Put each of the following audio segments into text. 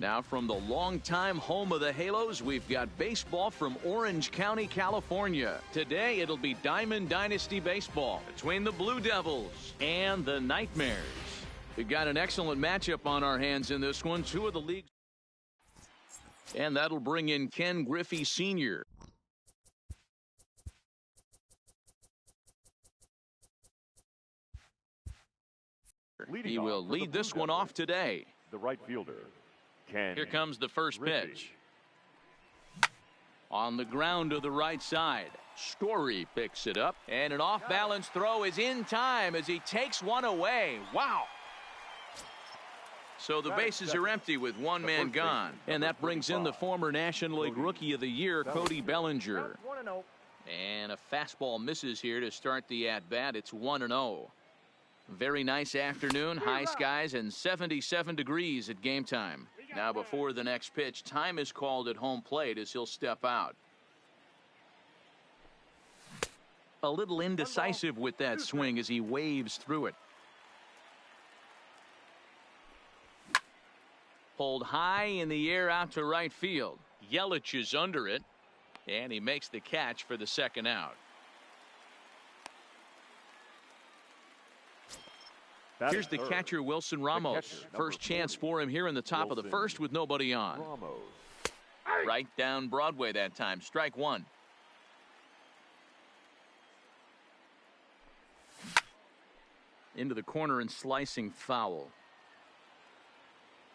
Now from the longtime home of the Halos, we've got baseball from Orange County, California. Today it'll be Diamond Dynasty baseball between the Blue Devils and the Nightmares. We've got an excellent matchup on our hands in this one. Two of the leagues. And that'll bring in Ken Griffey Sr. He will lead this one off today. The right fielder. Here comes the first pitch. On the ground to the right side. Story picks it up, and an off-balance throw is in time as he takes one away. Wow. So the bases are empty with one man gone, and that brings in the former National League Rookie of the Year, Cody Bellinger. And a fastball misses here to start the at-bat. It's 1-0. Very nice afternoon, high skies, and 77 degrees at game time. Now before the next pitch, time is called at home plate as he'll step out. A little indecisive with that swing as he waves through it. Pulled high in the air out to right field. Yelich is under it, and he makes the catch for the second out. Here's the catcher, Wilson Ramos. First chance for him here in the top of the first with nobody on. Right down Broadway that time. Strike one. Into the corner and slicing foul.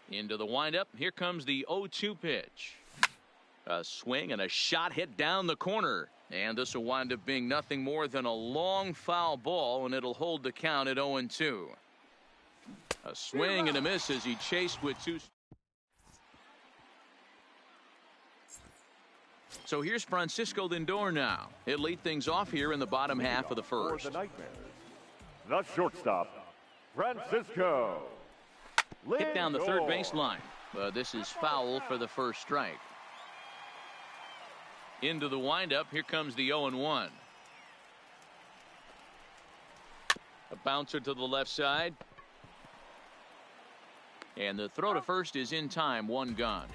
Into the windup. Here comes the 0-2 pitch. A swing and a shot hit down the corner. And this will wind up being nothing more than a long foul ball, and it'll hold the count at 0-2. A swing and a miss as he chased with two. So here's Francisco Lindor now. He'll lead things off here in the bottom half of the first. The shortstop, Francisco. Hit down the third baseline. But this is foul for the first strike. Into the windup. Here comes the 0-1. A bouncer to the left side. And the throw to first is in time. One gone.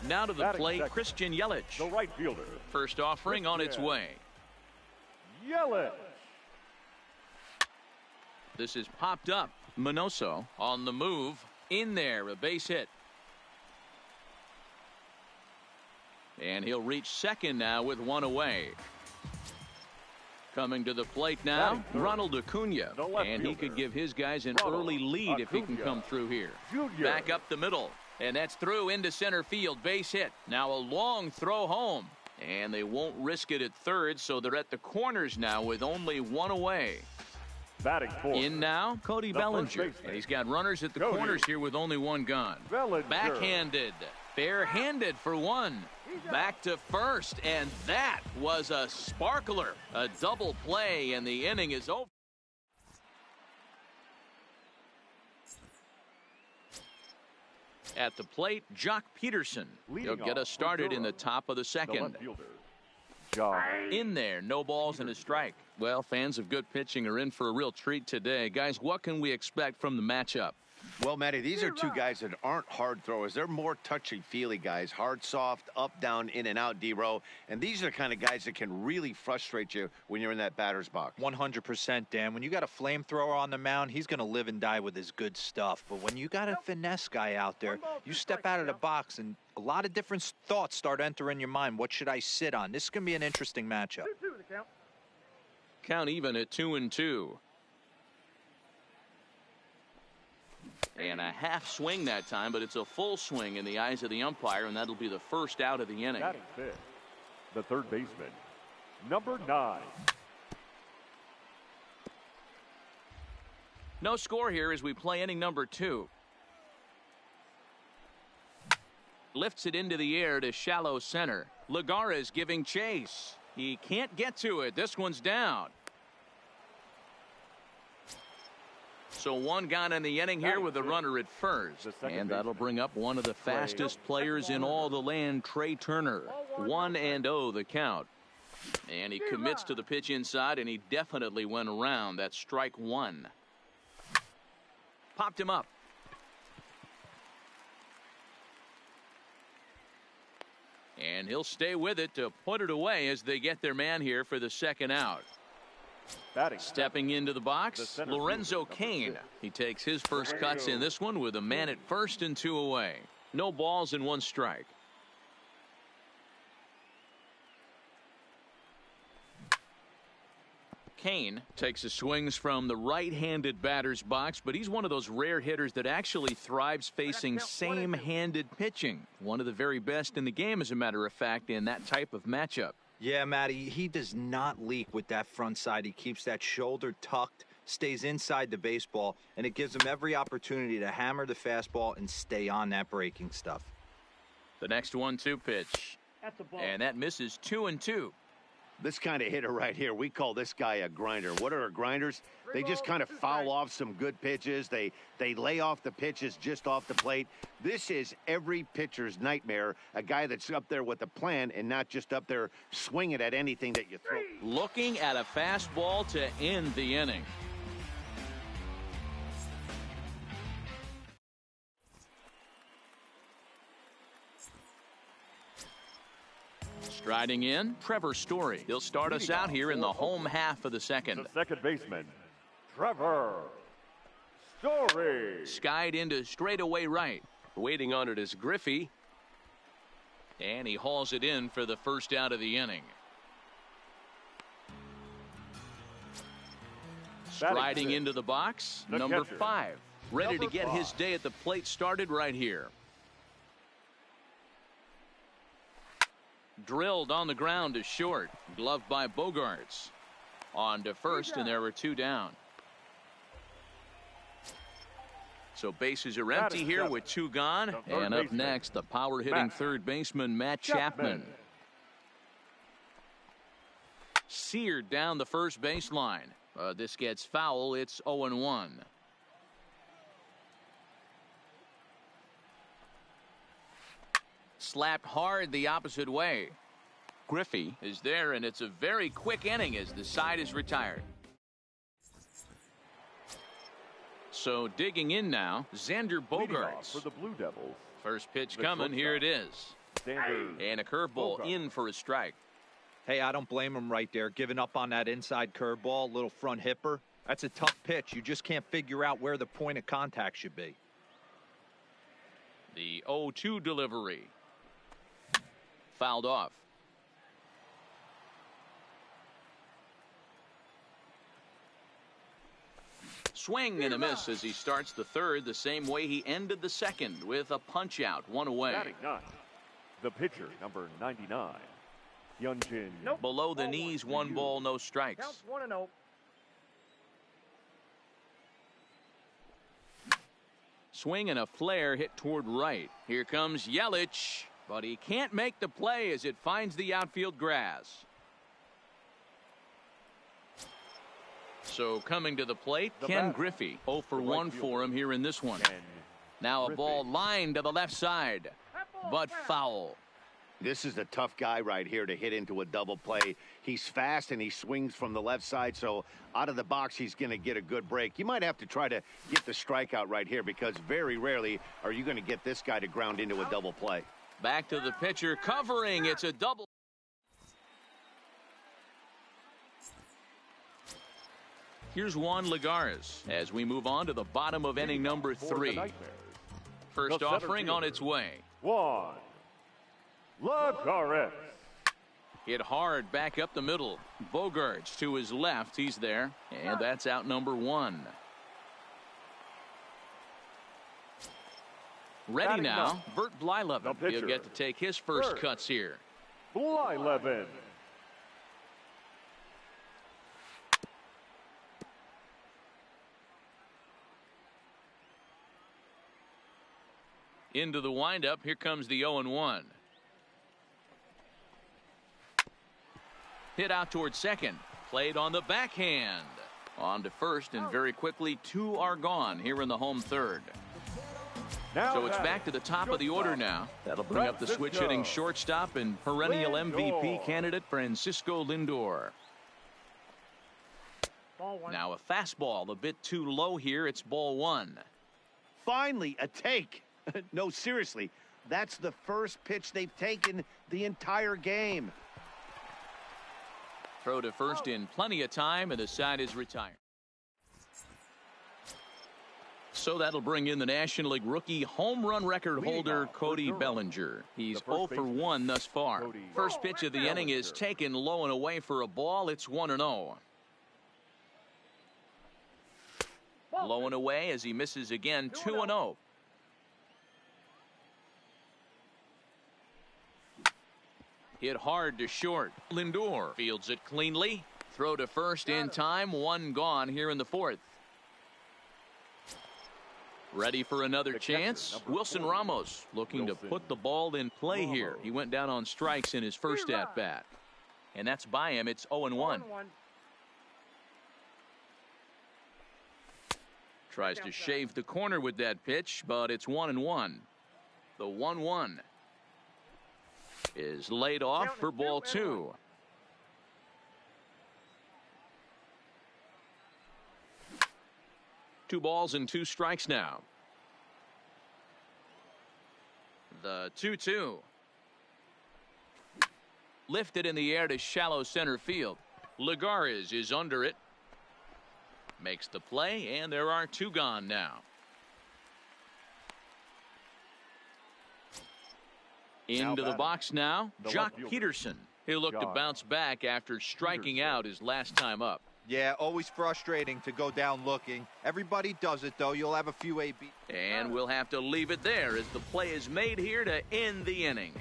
Now to the plate, Christian Yelich. The right fielder. First offering on its way. Yelich. This is popped up. Minoso on the move. In there, a base hit. And he'll reach second now with one away. Coming to the plate now, Ronald Acuna. And he could give his guys an early lead if he can come through here. Back up the middle. And that's through into center field. Base hit. Now a long throw home. And they won't risk it at third, so they're at the corners now with only one away. In now, Cody Bellinger. And he's got runners at the corners here with only one gone. Backhanded. Barehanded for one. Back to first, and that was a sparkler. A double play, and the inning is over. At the plate, Jock Peterson. He'll get us started in the top of the second. In there, no balls and a strike. Well, fans of good pitching are in for a real treat today. Guys, what can we expect from the matchup? Well, Matty, these are two guys that aren't hard throwers. They're more touchy-feely guys. Hard, soft, up, down, in and out, D-row. And these are the kind of guys that can really frustrate you when you're in that batter's box. 100%, Dan. When you got a flamethrower on the mound, he's going to live and die with his good stuff. But when you got a finesse guy out there, you step out of the box and a lot of different thoughts start entering your mind. What should I sit on? This is going to be an interesting matchup. Count even at 2-2. And a half swing that time, but it's a full swing in the eyes of the umpire, and that'll be the first out of the inning. Batting fifth, the third baseman, number 9. No score here as we play inning number 2. Lifts it into the air to shallow center. Lagares giving chase. He can't get to it. This one's down. So one gone in the inning here with a runner at first. And that'll bring up one of the fastest players in all the land, Trey Turner. 1-0 the count. And he commits to the pitch inside, and he definitely went around. That's strike one. Popped him up. And he'll stay with it to put it away as they get their man here for the second out. Stepping into the box, Lorenzo Cain. He takes his first cuts in this one with a man at first and 2 away. No balls and 1 strike. Cain takes his swings from the right-handed batter's box, but he's one of those rare hitters that actually thrives facing same-handed pitching. One of the very best in the game, as a matter of fact, in that type of matchup. Yeah, Matty, he does not leak with that front side. He keeps that shoulder tucked, stays inside the baseball, and it gives him every opportunity to hammer the fastball and stay on that breaking stuff. The next 1-2 pitch. And that misses 2-2. This kind of hitter right here, we call this guy a grinder. What are grinders? They just kind of foul off some good pitches. They lay off the pitches just off the plate. This is every pitcher's nightmare, a guy that's up there with a plan and not just up there swinging at anything that you throw. Looking at a fastball to end the inning. Striding in, Trevor Story. He'll start us out here in the home half of the second. The second baseman, Trevor Story. Skied into straightaway right. Waiting on it is Griffey. And he hauls it in for the first out of the inning. Striding into the box, number 5. Ready to get his day at the plate started right here. Drilled on the ground to short. Gloved by Bogarts. On to first, and there were 2 down. So bases are empty here with 2 gone. And up next, the power-hitting third baseman, Matt Chapman. Seared down the first baseline. This gets foul. It's 0-1. Slapped hard the opposite way. Griffey is there, and it's a very quick inning as the side is retired. So digging in now, Xander Bogaerts. For the Blue Devils. First pitch coming. Here it is. And a curveball in for a strike. Hey, I don't blame him right there. Giving up on that inside curveball, little front hipper. That's a tough pitch. You just can't figure out where the point of contact should be. The 0-2 delivery. Fouled off. Swing and a miss as he starts the third the same way he ended the second with a punch out, 1 away. The pitcher, number 99, Hyunjin. Below the knees, 1 ball, no strikes. Counts 1-0. Swing and a flare hit toward right. Here comes Yelich, but he can't make the play as it finds the outfield grass. So coming to the plate, Ken Griffey. 0 for 1 for him here in this one. Now a ball lined to the left side, but foul. This is a tough guy right here to hit into a double play. He's fast and he swings from the left side, so out of the box he's going to get a good break. You might have to try to get the strikeout right here because very rarely are you going to get this guy to ground into a double play. Back to the pitcher, covering. It's a double. Here's Juan Lagares as we move on to the bottom of inning number 3. First offering on its way. Juan Lagares. Hit hard back up the middle. Bogaerts to his left. He's there. And that's out number 1. Ready now, Bert Blyleven. He'll get to take his first cuts here. Blyleven. Into the windup. Here comes the 0-1. Hit out towards second. Played on the backhand. On to first, and very quickly 2 are gone here in the home third. So it's back to the top of the order now. That'll bring up the switch-hitting shortstop and perennial MVP candidate Francisco Lindor. Now a fastball a bit too low here. It's ball 1. Finally a take. No, seriously, That's the first pitch they've taken the entire game. Throw to first in plenty of time, and the side is retired. So that'll bring in the National League rookie home run record holder Cody Bellinger. He's 0 for 1 thus far. First pitch of the inning is taken low and away for a ball. It's 1-0. Low and away as he misses again, 2-0. Hit hard to short. Lindor fields it cleanly. Throw to first in time. One gone here in the fourth. Ready for another chance. Wilson Ramos looking to put the ball in play here. He went down on strikes in his first at bat. And that's by him. It's 0-1. Tries to shave the corner with that pitch, but it's 1-1. The 1-1 is laid off for ball 2. Two balls and 2 strikes now. The 2-2. Lifted in the air to shallow center field. Lagares is under it. Makes the play, and there are 2 gone now. Into the box now, Jock Peterson. He'll look to bounce back after striking out his last time up. Yeah, always frustrating to go down looking. Everybody does it, though. You'll have a few AB. And we'll have to leave it there as the play is made here to end the inning.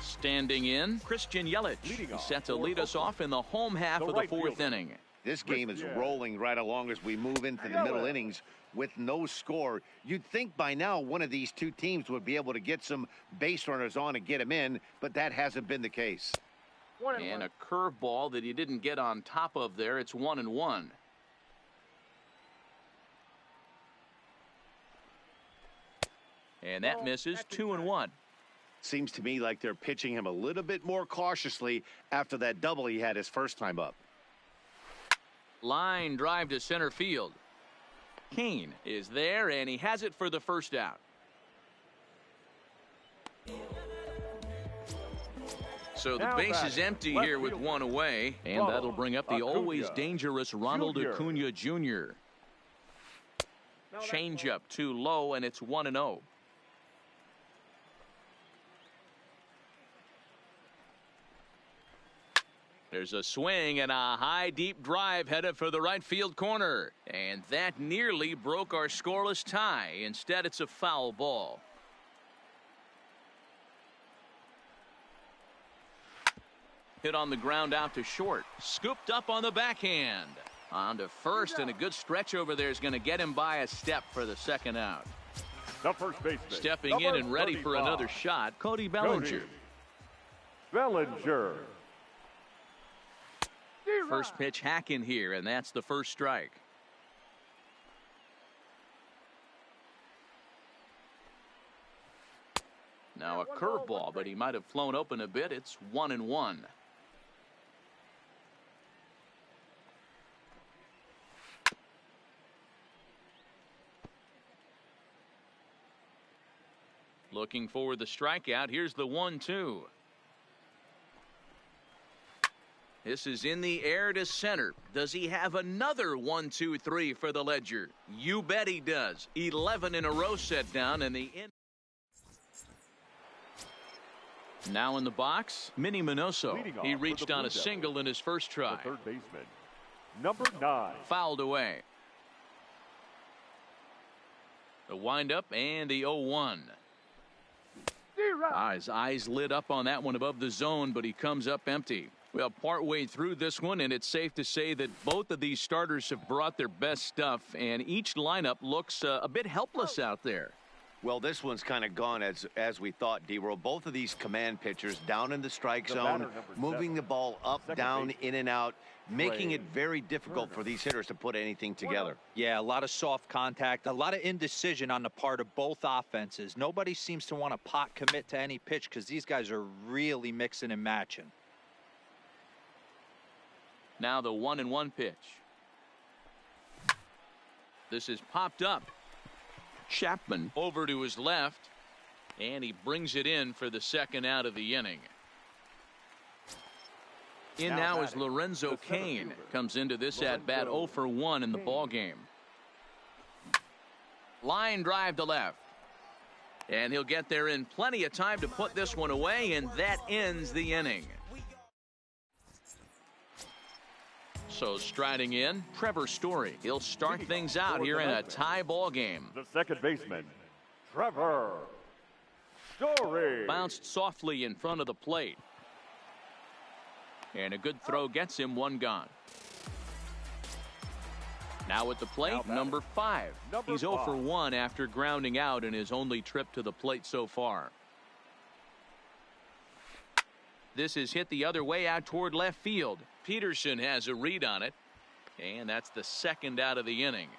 Standing in, Christian Yelich. He's set to lead us off in the home half of the 4th inning. This game is rolling right along as we move into the middle innings with no score. You'd think by now one of these two teams would be able to get some base runners on and get them in, but that hasn't been the case. And a curveball that he didn't get on top of there. It's 1-1. And that misses. 2-1. Seems to me like they're pitching him a little bit more cautiously after that double he had his first time up. Line drive to center field. Kane is there, and he has it for the first out. So the base is empty here with 1 away, and that'll bring up the always dangerous Ronald Acuna Jr. Changeup too low, and it's 1-0. There's a swing and a high deep drive headed for the right field corner, and that nearly broke our scoreless tie. Instead, it's a foul ball. Hit on the ground out to short. Scooped up on the backhand. On to first, and a good stretch over there is going to get him by a step for the second out. The first baseman. Stepping in and ready for another shot, Cody Bellinger. Bellinger. First pitch hack in here, and that's the first strike. Now a curveball, but he might have flown open a bit. It's 1-1. Looking for the strikeout. Here's the 1-2. This is in the air to center. Does he have another 1-2-3 for the Ledger? You bet he does. 11 in a row set down, and the end. Now in the box, Minnie Minoso. He reached on a single in his first try. The third baseman, number 9. Fouled away. The windup and the 0-1. His eyes lit up on that one above the zone, but he comes up empty. Well, partway through this one, and it's safe to say that both of these starters have brought their best stuff, and each lineup looks a bit helpless out there. Well, this one's kind of gone as we thought, D-Roll. Both of these command pitchers down in the strike zone, moving the ball up, down, in and out, making it very difficult for these hitters to put anything together. Yeah, a lot of soft contact, a lot of indecision on the part of both offenses. Nobody seems to want to pot commit to any pitch because these guys are really mixing and matching. Now the 1-1 pitch. This is popped up. Chapman over to his left, and he brings it in for the second out of the inning. In now is Lorenzo Cain. Comes into this at bat 0 for 1 in the ball game. Line drive to left. And he'll get there in plenty of time to put this one away, and that ends the inning. So striding in, Trevor Story. He'll start things out here in a tie ball game. The second baseman, Trevor Story. Bounced softly in front of the plate. And a good throw gets him one gone. Now at the plate, number 5. He's 0 for 1 after grounding out in his only trip to the plate so far. This is hit the other way out toward left field. Peterson has a read on it, and that's the second out of the inning.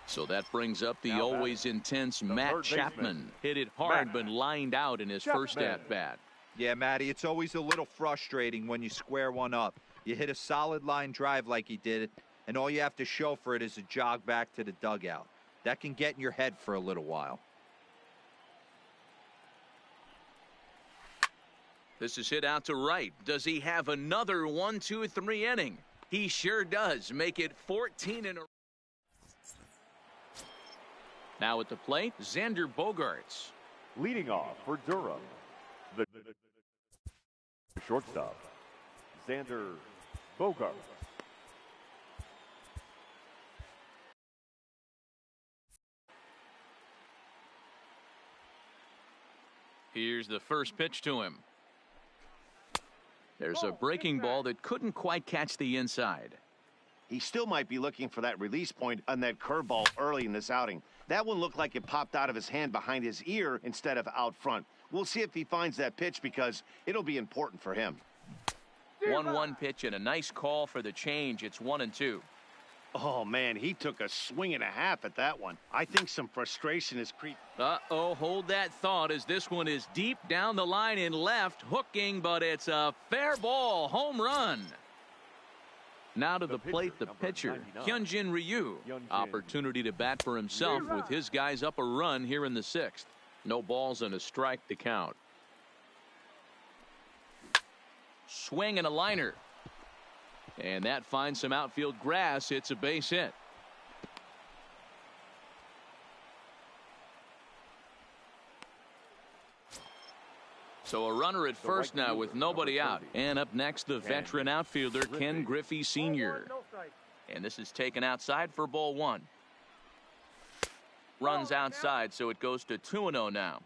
So that brings up the always intense Matt Chapman. Hit it hard but lined out in his first at-bat. Yeah, Matty, it's always a little frustrating when you square one up. You hit a solid line drive like he did, and all you have to show for it is a jog back to the dugout. That can get in your head for a little while. This is hit out to right. Does he have another 1, 2, 3 inning? He sure does. Make it 14 in a row. Now at the plate, Xander Bogaerts. Leading off for Durham, the shortstop, Xander Bogaerts. Here's the first pitch to him. There's a breaking ball that couldn't quite catch the inside. He still might be looking for that release point on that curveball early in this outing. That one looked like it popped out of his hand behind his ear instead of out front. We'll see if he finds that pitch because it'll be important for him. 1-1 pitch and a nice call for the change. It's 1-2. Oh, man, he took a swing and a half at that one. I think some frustration is creeping. Uh-oh, hold that thought as this one is deep down the line in left, hooking, but it's a fair ball, home run. Now to the plate, the pitcher, Hyunjin Ryu. Opportunity to bat for himself with his guys up a run here in the 6th. No balls and a strike to count. Swing and a liner. And that finds some outfield grass. It's a base hit. So a runner at first now with nobody out. And up next, the veteran outfielder, Ken Griffey Sr. And this is taken outside for ball 1. Runs outside, so it goes to 2-0 now.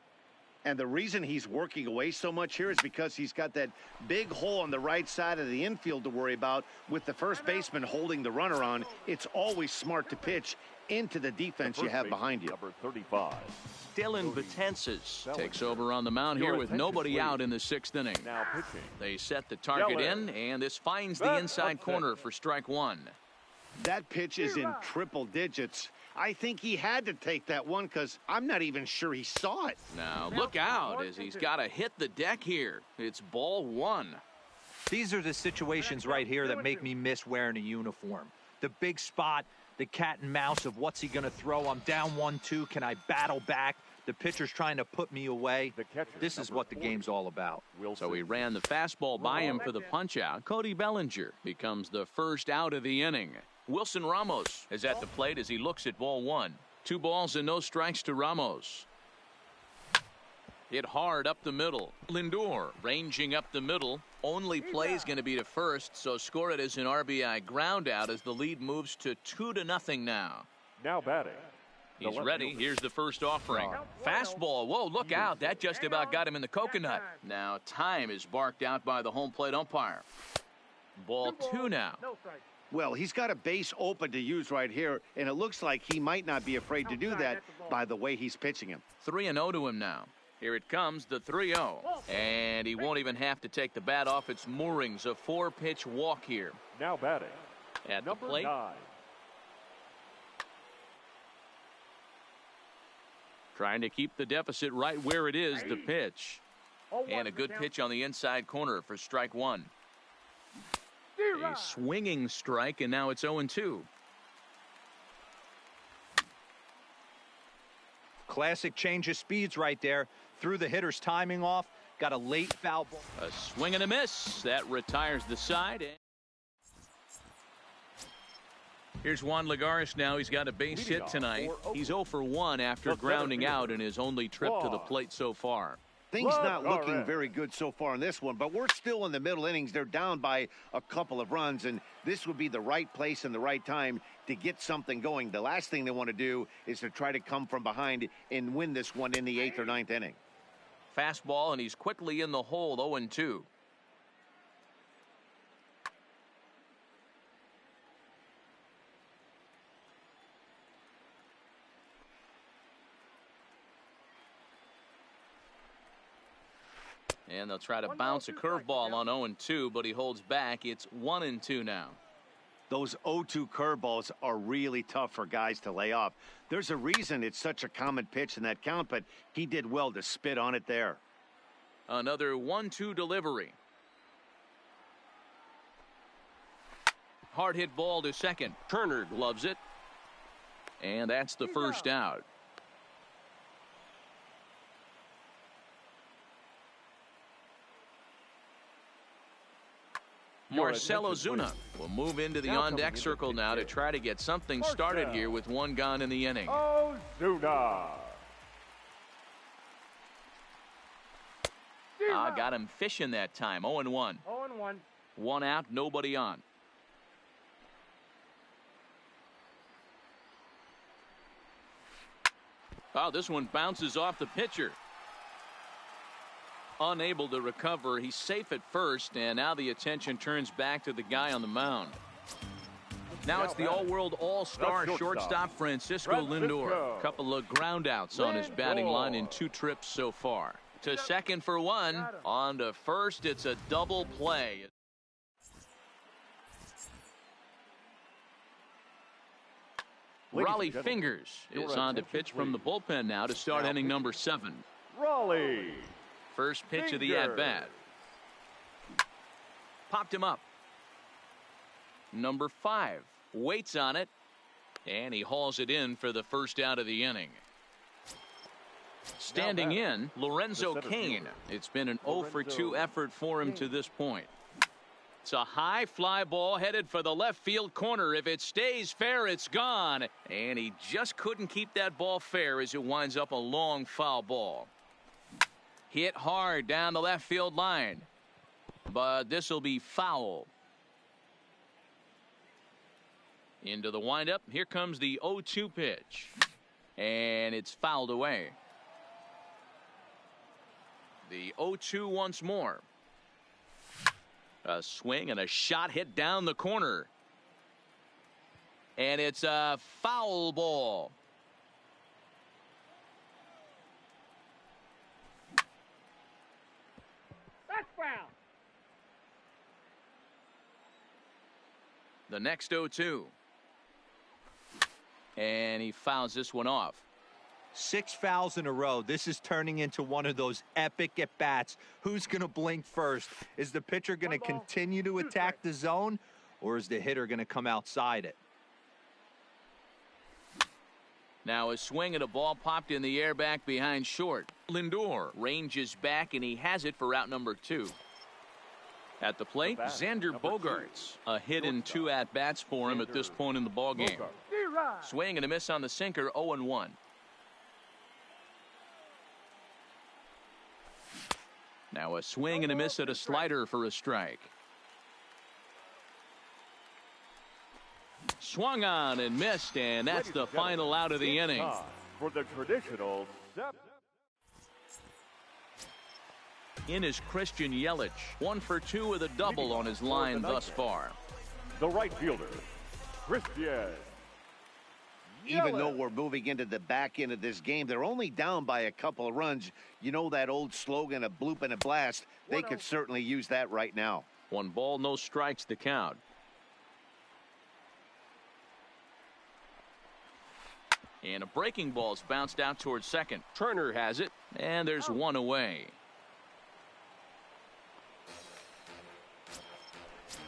And the reason he's working away so much here is because he's got that big hole on the right side of the infield to worry about. With the first baseman holding the runner on, it's always smart to pitch into the defense you have behind you. Number 35. Dylan Betances takes over on the mound here with nobody out in the 6th inning. Now pitching. They set the target in, and this finds the inside corner for strike 1. That pitch is in triple digits. I think he had to take that one because I'm not even sure he saw it. Now look out as he's got to hit the deck here. It's ball 1. These are the situations right here that make me miss wearing a uniform. The big spot, the cat and mouse of what's he going to throw. I'm down 1-2. Can I battle back? The pitcher's trying to put me away. This is what the game's all about. So he ran the fastball by him for the punch out. Cody Bellinger becomes the first out of the inning. Wilson Ramos is at the plate as he looks at ball 1. 2 balls and no strikes to Ramos. Hit hard up the middle. Lindor ranging up the middle. Only play is going to be to first, so score it as an RBI ground out as the lead moves to 2-0 now. Now batting. He's ready. Here's the first offering. Fastball. Whoa, look out. That just about got him in the coconut. Now time is barked out by the home plate umpire. Ball 2 now. Well, he's got a base open to use right here, and it looks like he might not be afraid to do that by the way he's pitching him. 3-0 to him now. Here it comes, the 3-0. And he won't even have to take the bat off its moorings. A 4-pitch walk here. Now batting. At the Number plate. 9. Trying to keep the deficit right where it is, the pitch. And a good pitch on the inside corner for strike 1. A swinging strike, and now it's 0-2. Classic change of speeds right there. Threw the hitter's timing off. Got a late foul ball. A swing and a miss. That retires the side. Here's Juan Lagares now. He's got a base hit tonight. He's 0 for 1 after grounding out in his only trip to the plate so far. Things not looking very good so far in this one, but we're still in the middle innings. They're down by a couple of runs, and this would be the right place and the right time to get something going. The last thing they want to do is to try to come from behind and win this one in the 8th or 9th inning. Fastball, and he's quickly in the hole, 0-2. And they'll try to bounce a curveball on 0-2, but he holds back. It's 1-2 now. Those 0-2 curveballs are really tough for guys to lay off. There's a reason it's such a common pitch in that count, but he did well to spit on it there. Another 1-2 delivery. Hard hit ball to second. Turner gloves it. And that's the first out. Marcell Ozuna will move into the on-deck circle now to try to get something started here with one gone in the inning. Ozuna. Got him fishing that time. 0-1. 0-1. One out, nobody on. Oh, this one bounces off the pitcher. Unable to recover. He's safe at first, and now the attention turns back to the guy on the mound. Now it's the all-world all-star shortstop Francisco Lindor. A couple of groundouts on his batting line in 2 trips so far. To second for 1. On to first. It's a double play. Raleigh Fingers is on to pitch from the bullpen now to start inning number 7. Raleigh. First pitch of the at-bat. Popped him up. Number 5 waits on it, and he hauls it in for the first out of the inning. Standing in, Lorenzo Cain. It's been an 0 for 2 effort for him to this point. It's a high fly ball headed for the left field corner. If it stays fair, it's gone. And he just couldn't keep that ball fair as it winds up a long foul ball. Hit hard down the left field line. But this will be foul. Into the windup. Here comes the 0-2 pitch. And it's fouled away. The 0-2 once more. A swing and a shot hit down the corner. And it's a foul ball. That's foul. The next 0-2. And he fouls this one off. 6 fouls in a row. This is turning into one of those epic at-bats. Who's going to blink first? Is the pitcher going to continue to attack the zone, or is the hitter going to come outside it? Now a swing and a ball popped in the air back behind short. Lindor ranges back, and he has it for out number 2. At the plate, Xander Bogaerts. A hit in 2 at-bats for him at this point in the ballgame. Swing and a miss on the sinker, 0-1. Now a swing and a miss at a slider for a strike. Swung on and missed, and that's the final out of the inning. For the traditional In is Christian Yelich. 1 for 2 with a double on his line thus far. The right fielder, Christian. Even though we're moving into the back end of this game, they're only down by a couple of runs. You know that old slogan, a bloop and a blast. They could certainly use that right now. 1 ball, no strikes to count. And a breaking ball's bounced out towards second. Turner has it, and there's 1 away.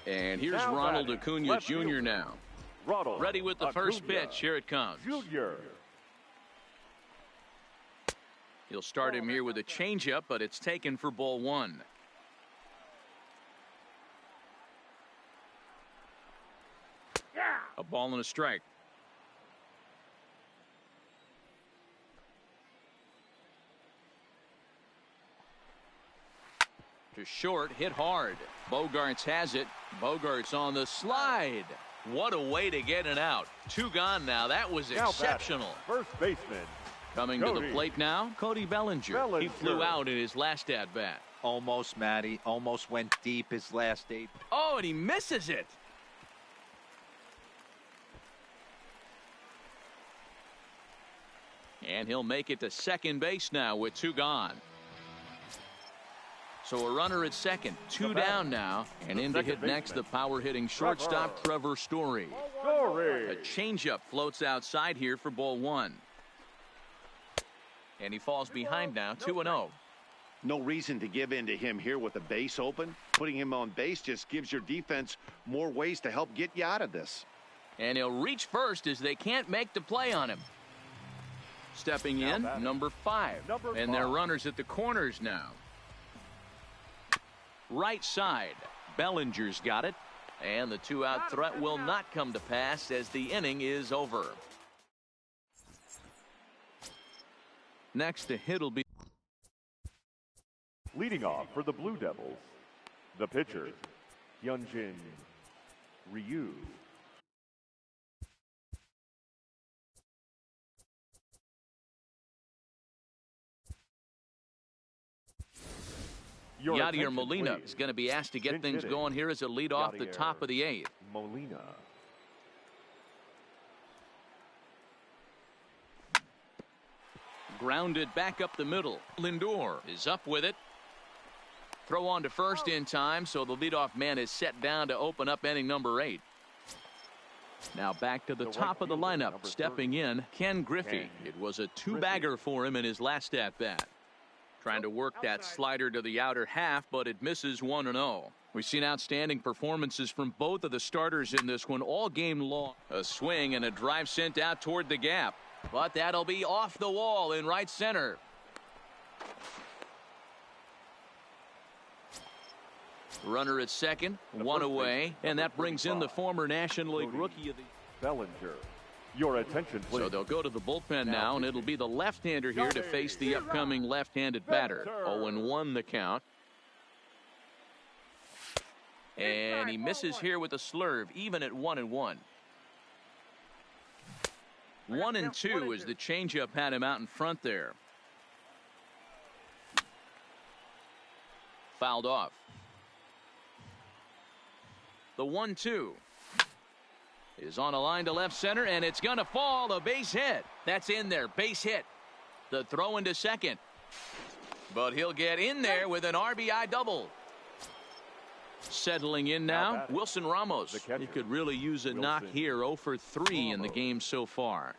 And here's Now Ronald batting, Acuna left Jr. fielder, now. Ronald Ready with the first Acuna pitch. Here it comes. Jr. He'll start him here with a changeup, but it's taken for ball one. A ball and a strike. To short, hit hard. Bogarts has it. Bogarts on the slide. What a way to get it out. Two gone now. That was Now exceptional. batting, first baseman. Coming to the plate now, Cody Bellinger. He flew out in his last at-bat. Almost, Matty. Almost went deep his last 8. Oh, and he misses it. And he'll make it to second base now with two gone. So a runner at second, two down now, and in to hit next the power-hitting shortstop Trevor Story. A changeup floats outside here for ball one. And he falls behind now, 2-0. No reason to give in to him here with the base open. Putting him on base just gives your defense more ways to help get you out of this. And he'll reach first as they can't make the play on him. Stepping in, number 5. And their runners at the corners now. Right side, Bellinger's got it. And the two-out threat will not come to pass as the inning is over. Next to hit will be Leading off for the Blue Devils, the pitcher, Hyunjin Ryu. Yadier Molina is going to be asked to get things going here as a lead off the top of the 8th. Molina. Grounded back up the middle. Lindor is up with it. Throw on to first in time, so the leadoff man is set down to open up inning number 8. Now back to the top of the lineup. Stepping in, Ken Griffey. It was a two-bagger for him in his last at-bat. Trying to work that slider to the outer half, but it misses 1-0. We've seen outstanding performances from both of the starters in this one all game long. A swing and a drive sent out toward the gap. But that'll be off the wall in right center. Runner at second, one away, and that brings in the former National League Rookie of the Bellinger. Your attention, please. So they'll go to the bullpen now, and it'll be the left-hander here to face the upcoming left-handed batter. 0-1 the count. And he misses here with a slurve, even at 1-1. 1-2 as the changeup had him out in front there. Fouled off. The 1-2 is on a line to left center, and it's going to fall. A base hit. That's in there. Base hit. The throw into second. But he'll get in there with an RBI double. Settling in now, Wilson Ramos. He could really use a knock here. 0 for 3 in the game so far.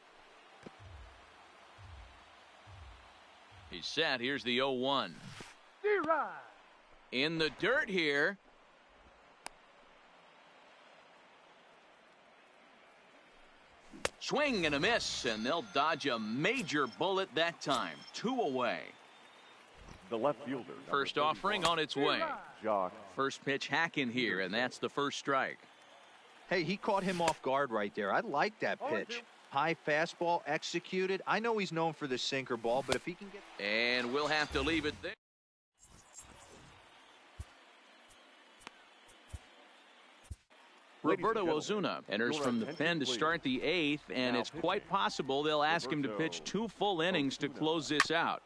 He's set. Here's the 0-1. In the dirt here. Swing and a miss, and they'll dodge a major bullet that time. 2 away. The left fielder. First offering on its way. Jock. First pitch hack in here, and that's the first strike. Hey, he caught him off guard right there. I like that pitch. High fastball executed. I know he's known for the sinker ball, but if he can get... And we'll have to leave it there. Roberto Ozuna enters from the pen to start the 8th, and it's quite possible they'll ask him to pitch 2 full innings to close this out.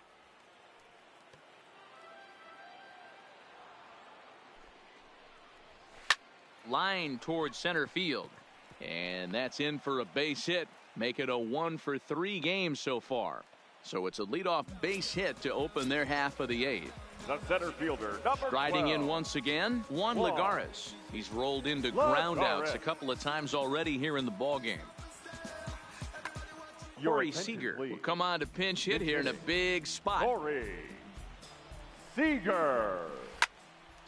Line towards center field, and that's in for a base hit. Make it a 1 for 3 games so far. So it's a leadoff base hit to open their half of the 8th. The center fielder, number Riding 12. In once again, Juan Lagares. He's rolled into groundouts a couple of times already here in the ballgame. Corey Seager will come on to pinch hit here in a big spot. Corey Seager.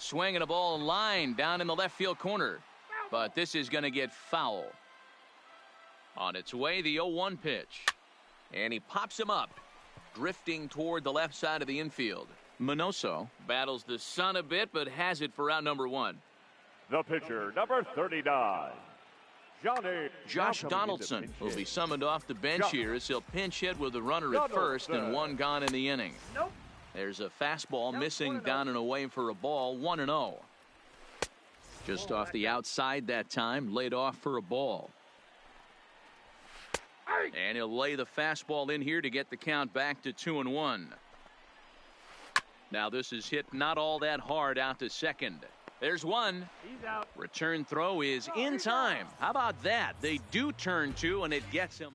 Swinging a ball line down in the left field corner. But this is going to get foul. On its way, the 0-1 pitch. And he pops him up, drifting toward the left side of the infield. Minoso battles the sun a bit, but has it for out number 1. The pitcher, number 39, Josh Donaldson will be summoned off the bench here as he'll pinch hit with a runner at first and 1 gone in the inning. There's a fastball missing down and away for a ball, 1-0. Just off the outside that time, laid off for a ball. And he'll lay the fastball in here to get the count back to 2-1. Now this is hit not all that hard out to second. There's one. Return throw is in time. How about that? They do turn 2 and it gets him.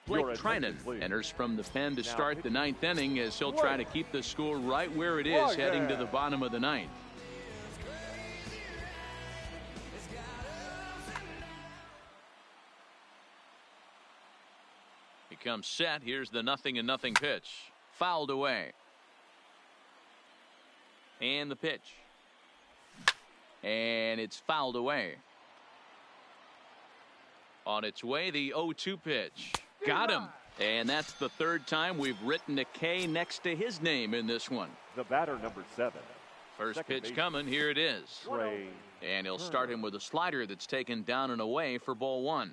Blake Trinan enters from the pen to start the 9th inning as he'll try to keep the score right where it is heading to the bottom of the 9th. He comes set. Here's the 0-0 pitch. Fouled away. And the pitch. And it's fouled away. On its way, the 0-2 pitch. Got him. And that's the 3rd time we've written a K next to his name in this one. the batter, number 7. First pitch coming. Here it is. And he'll start him with a slider that's taken down and away for ball 1.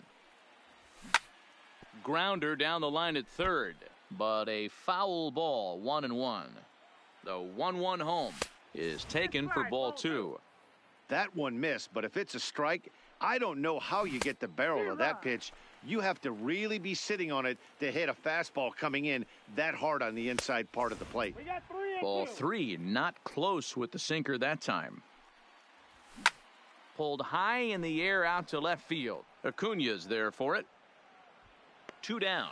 Grounder down the line at 3rd, but a foul ball, 1-1. The 1-1 home is taken for ball 2. That one missed, but if it's a strike, I don't know how you get the barrel of that pitch. You have to really be sitting on it to hit a fastball coming in that hard on the inside part of the plate. Ball 3, not close with the sinker that time. Pulled high in the air out to left field. Acuna's there for it. 2 down.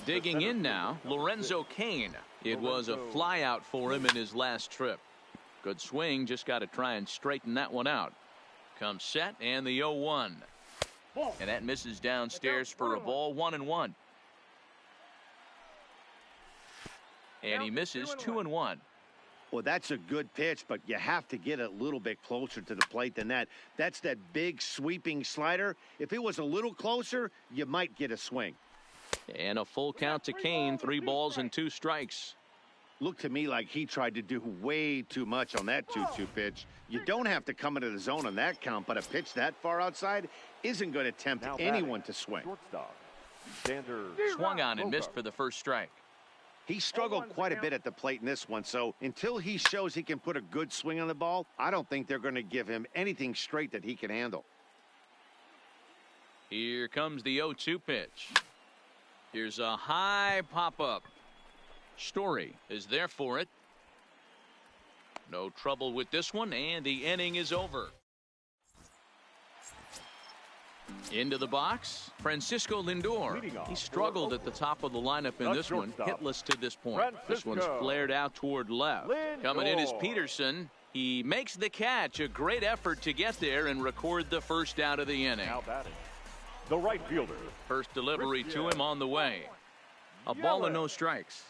Digging in now, Lorenzo Cain. It was a flyout for him in his last trip. Good swing, just got to try and straighten that one out. Comes set and the 0-1. And that misses downstairs for a ball, 1-1. And he misses 2-1. Well, that's a good pitch, but you have to get a little bit closer to the plate than that. That's that big sweeping slider. If it was a little closer, you might get a swing. And a full count to Cain, 3 balls and 2 strikes. Looked to me like he tried to do way too much on that 2-2 pitch. You don't have to come into the zone on that count, but a pitch that far outside isn't going to tempt anyone to swing. Swung on and missed for the first strike. He struggled quite a bit at the plate in this one, so until he shows he can put a good swing on the ball, I don't think they're going to give him anything straight that he can handle. Here comes the 0-2 pitch. Here's a high pop-up. Story is there for it. No trouble with this one, and the inning is over. Into the box, Francisco Lindor. He struggled at the top of the lineup in this one, hitless to this point. This one's flared out toward left. Coming in is Peterson. He makes the catch. A great effort to get there and record the first out of the inning. Now batting, the right fielder. First delivery to him on the way. A ball and no strikes.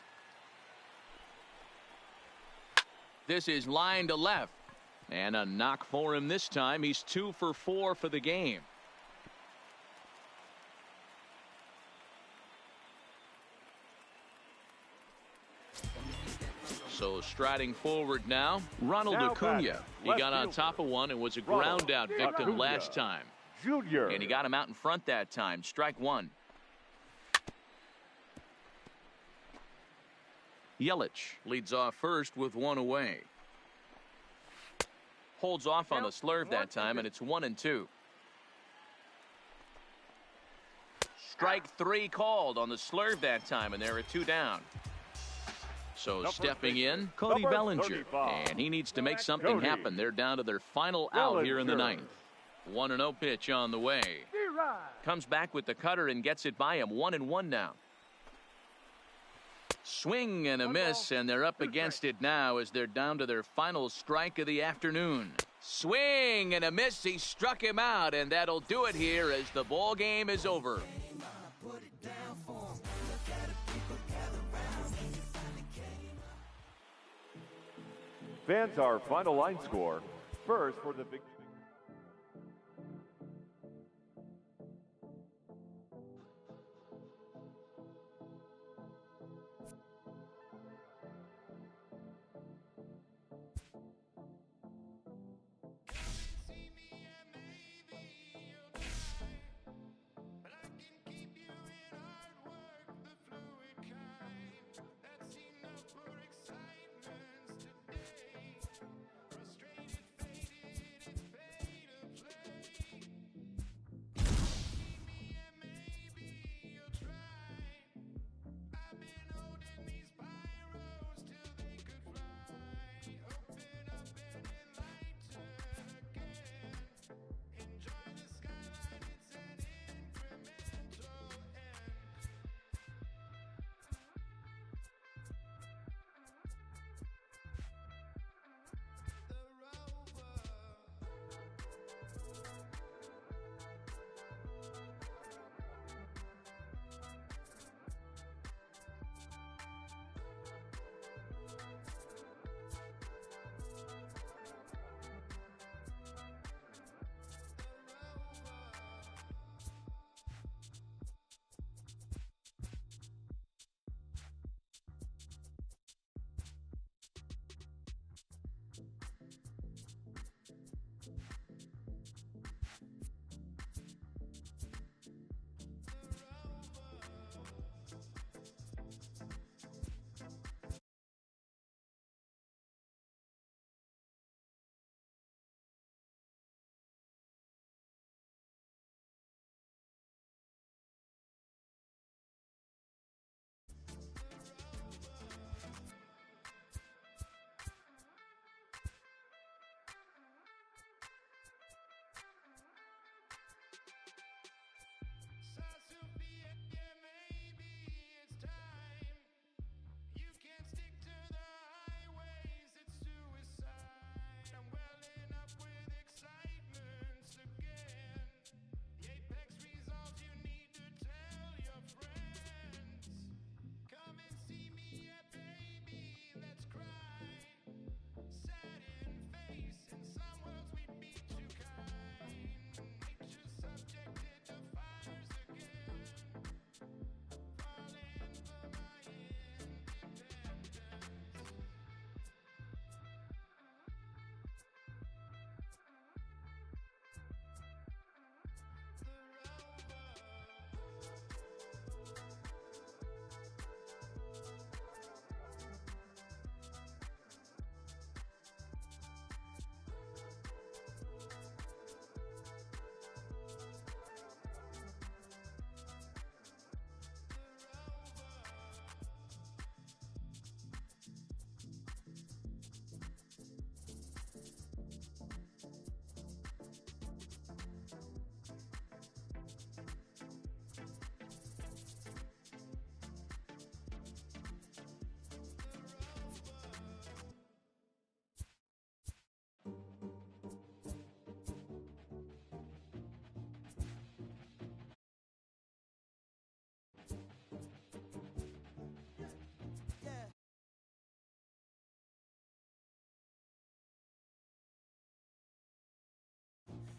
This is line to left. And a knock for him this time. He's 2 for 4 for the game. So striding forward now, Ronald Acuna. He got on top of one and was a ground out victim last time. And he got him out in front that time. Strike 1. Yelich leads off first with 1 away. Holds off on the slurve that time, and it's 1-2. Strike 3 called on the slurve that time, and there are 2 down. So stepping in, Cody Bellinger, and he needs to make something happen. They're down to their final out here in the 9th. 1-0 pitch on the way. Comes back with the cutter and gets it by him. 1-1 now. Swing and a miss, and they're up against it now as they're down to their final strike of the afternoon. Swing and a miss. He struck him out, and that'll do it here as the ball game is over. Fans, our final line score. First for the big.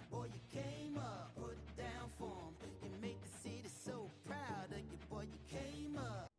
Boy, you came up, put it down for 'em. You make the city so proud of you, boy, you came up.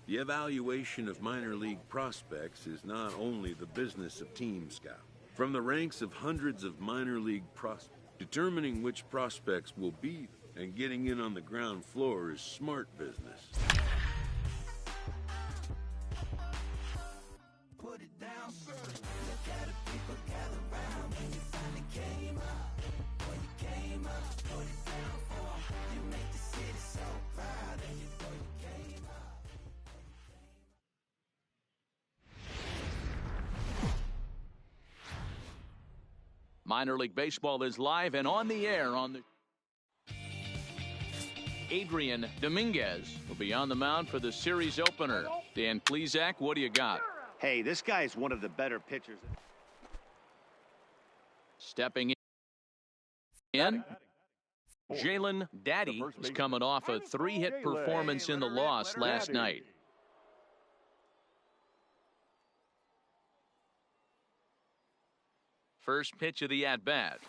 The evaluation of minor league prospects is not only the business of Team Scout. From the ranks of hundreds of minor league prospects, determining which prospects will be and getting in on the ground floor is smart business. Put it down first. Look at the people gather round when you finally came up. Boy, you came up, put it down for 'em. You make the city so proud of you, boy. Minor League Baseball is live and on the air on the... Adrian Dominguez will be on the mound for the series opener. Dan Plesac, what do you got? Hey, this guy is one of the better pitchers. Stepping in, Jalen Daddy is coming off a 3-hit performance in the loss last night. First pitch of the at-bat.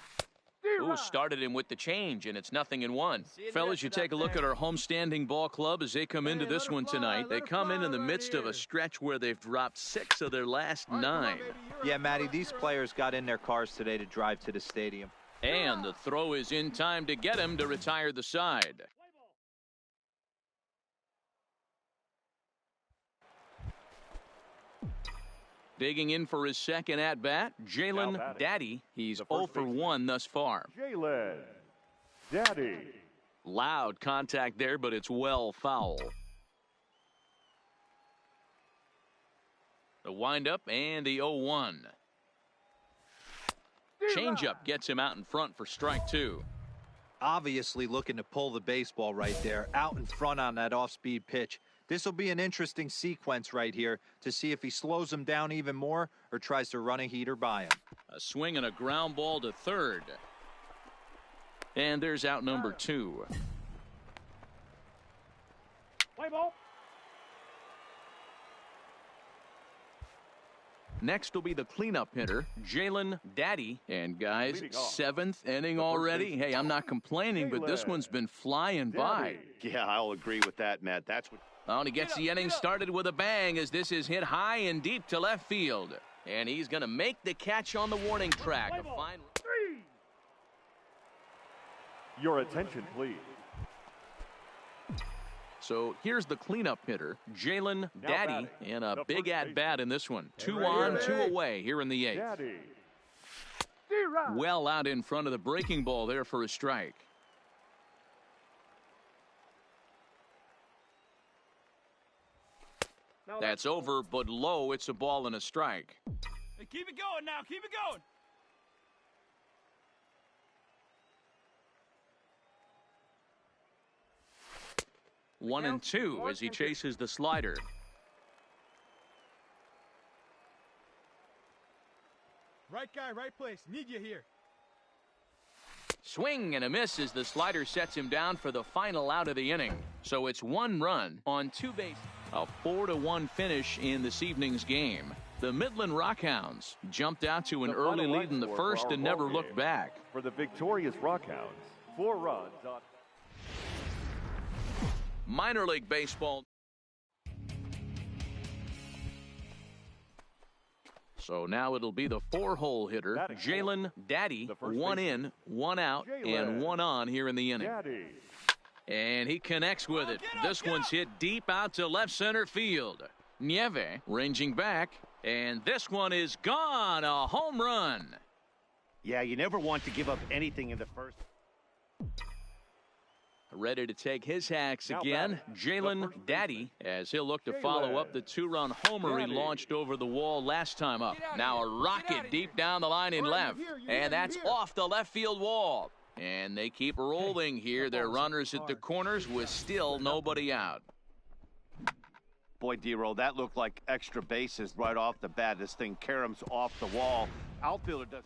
Ooh, started him with the change, and it's 0-1. Fellas, you take a look at our homestanding ball club as they come into this one tonight. They come in the midst of a stretch where they've dropped 6 of their last 9. Yeah, Matty, these players got in their cars today to drive to the stadium. And the throw is in time to get him to retire the side. Digging in for his second at-bat, Jalen Daddy. He's 0 for 1 thus far. Jalen Daddy. Loud contact there, but it's well foul. The windup and the 0-1. Changeup gets him out in front for strike 2. Obviously looking to pull the baseball right there, out in front on that off-speed pitch. This will be an interesting sequence right here to see if he slows him down even more or tries to run a heater by him. A swing and a ground ball to third. And there's out number 2. Play ball. Next will be the cleanup hitter, Jalen Daddy. And guys, 7th inning already. Hey, I'm not complaining, but this one's been flying by. Yeah, I'll agree with that, Matt. That's what... Oh, and he gets the inning started with a bang as this is hit high and deep to left field. And he's going to make the catch on the warning track. A fine... Your attention, please. So here's the cleanup hitter, Jalen Daddy, and a big at-bat in this one. 2 on, 2 away here in the 8th. Well out in front of the breaking ball there for a strike. That's over, but low. It's a ball and a strike. Hey, keep it going now. Keep it going. One and 2 as he chases the slider. Right guy, right place. Need you here. Swing and a miss as the slider sets him down for the final out of the inning. So it's 1 run on 2 bases. A 4-1 finish in this evening's game. The Midland Rockhounds jumped out to an early lead in the first and never looked back. For the victorious Rockhounds, 4 runs on... Minor League Baseball. So now it'll be the 4-hole hitter, Jalen Daddy. 1 in, 1 out, and 1 on here in the inning. And he connects with it. This one's hit deep out to left center field. Nieve ranging back, and this one is gone. A home run. Yeah, you never want to give up anything in the first. Ready to take his hacks again, Jalen Daddy, as he'll look to follow up the 2-run homer he launched over the wall last time up. Now a rocket deep down the line in left, and that's off the left field wall. And they keep rolling here. Their runners at the corners with still nobody out. Boy, D-Roll, that looked like extra bases right off the bat. This thing caroms off the wall. Outfielder does.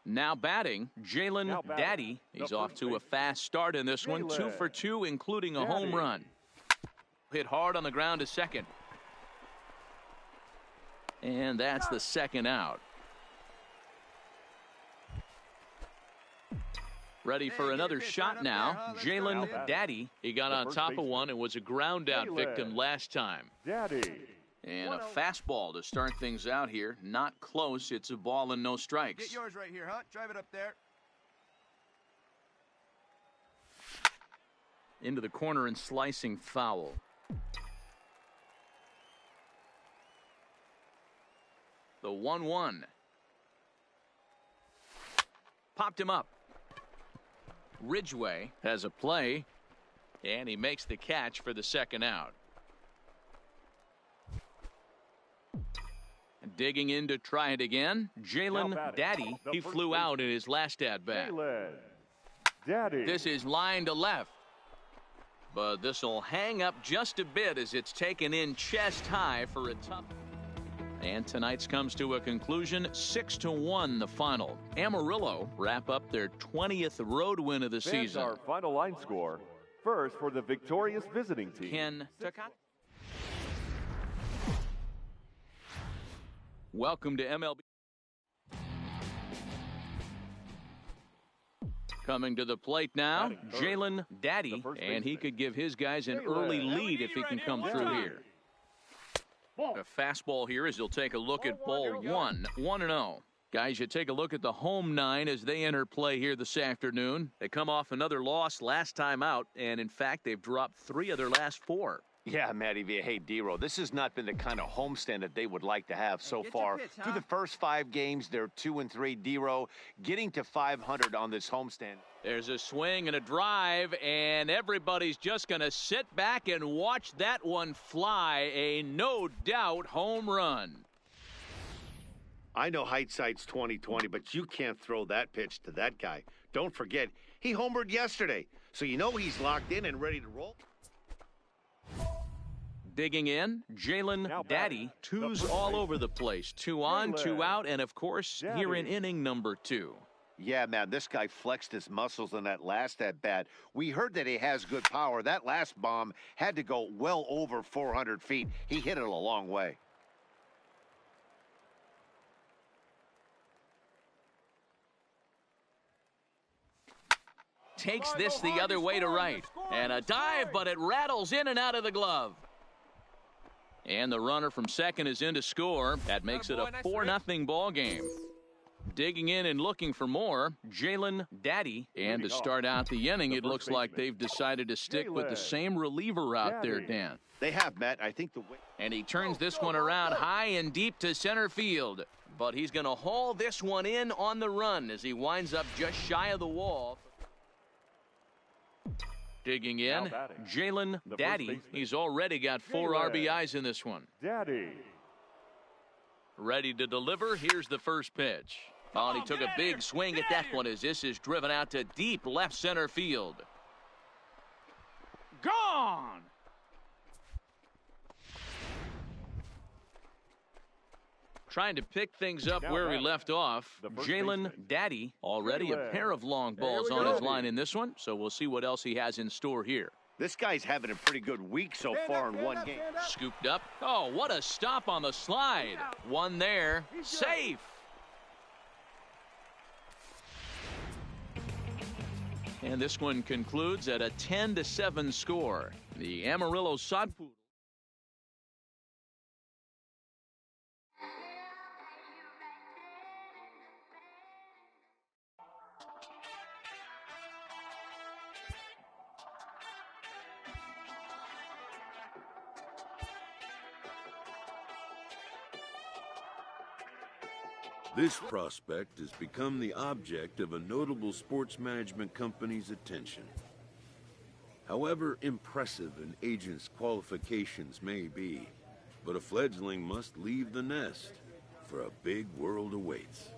Now batting, Jalen Daddy. He's off to a fast start in this one. 2 for 2, including a home run. Hit hard on the ground to second. And that's the second out. Ready for another shot now. Jalen Daddy. He got on top of one and was a ground out victim last time. And a fastball to start things out here. Not close. It's a ball and no strikes. Get yours right here, huh? Drive it up there. Into the corner and slicing foul. The 1-1. Popped him up. Ridgway has a play, and he makes the catch for the second out. Digging in to try it again, Jalen Daddy. He flew out in his last at-bat. Daddy. This is line to left. But this will hang up just a bit as it's taken in chest high for a tough. And tonight's comes to a conclusion, 6-1 the final. Amarillo wrap up their 20th road win of the season. Our final line score. First for the victorious visiting team. Ken Takata. Welcome to MLB. Coming to the plate now, Jalen Daddy, and he could give his guys an early lead if he can come through here. A fastball here as he'll take a look at ball 1, 1-0. Guys, you take a look at the home 9 as they enter play here this afternoon. They come off another loss last time out, and in fact, they've dropped 3 of their last 4. Yeah, Matty V. Hey, D-Row, this has not been the kind of homestand that they would like to have so far. Through the first 5 games, they're 2-3. D-Row getting to 500 on this homestand. There's a swing and a drive, and everybody's just going to sit back and watch that one fly. A no-doubt home run. I know hindsight's 20/20, but you can't throw that pitch to that guy. Don't forget, he homered yesterday, so you know he's locked in and ready to roll. Digging in, Jalen Daddy. 2s all over the place. 2 on, 2 out, and of course, here in inning number 2. Yeah, man, this guy flexed his muscles in that last at-bat. We heard that he has good power. That last bomb had to go well over 400 feet. He hit it a long way. Takes this the other way to right. And a dive, but it rattles in and out of the glove. And the runner from second is in to score. That makes it a 4-0 ball game. Digging in and looking for more, Jalen Daddy. And to start out the inning, it looks like they've decided to stick with the same reliever out there, Dan. They have, Matt. I think the way. And he turns this one around high and deep to center field. But he's going to haul this one in on the run as he winds up just shy of the wall. Digging in, Jalen Daddy. He's already got 4 RBIs in this one. Daddy. Ready to deliver. Here's the first pitch. Oh, and he took a big swing at that one as this is driven out to deep left center field. Gone! Trying to pick things up where we left off. Jalen Daddy, already a pair of long balls on his line in this one, so we'll see what else he has in store here. This guy's having a pretty good week so far in one game. Scooped up. Oh, what a stop on the slide. One there. Safe. And this one concludes at a 10-7 score. The Amarillo Sod Poodle. This prospect has become the object of a notable sports management company's attention. However impressive an agent's qualifications may be, but a fledgling must leave the nest, for a big world awaits.